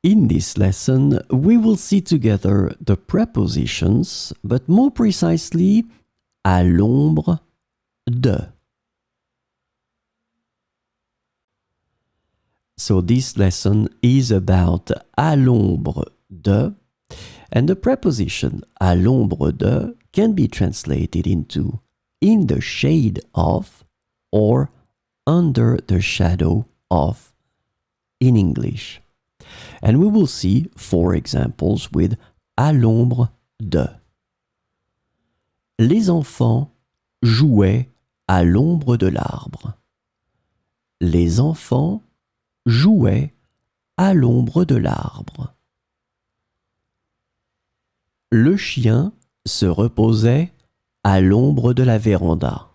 In this lesson, we will see together the prepositions, but more precisely, à l'ombre de. So this lesson is about à l'ombre de, and the preposition à l'ombre de can be translated into in the shade of or under the shadow of in English. And we will see 4 examples with à l'ombre de. Les enfants jouaient à l'ombre de l'arbre. Les enfants jouaient à l'ombre de l'arbre. Le chien se reposait à l'ombre de la véranda.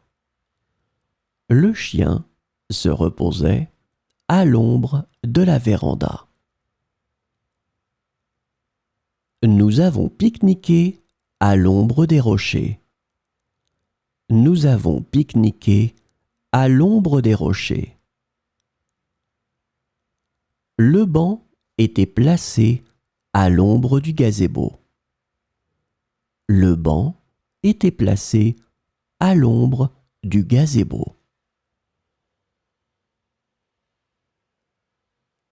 Le chien se reposait à l'ombre de la véranda. Nous avons pique-niqué à l'ombre des rochers. Nous avons pique-niqué à l'ombre des rochers. Le banc était placé à l'ombre du gazebo. Le banc était placé à l'ombre du gazebo.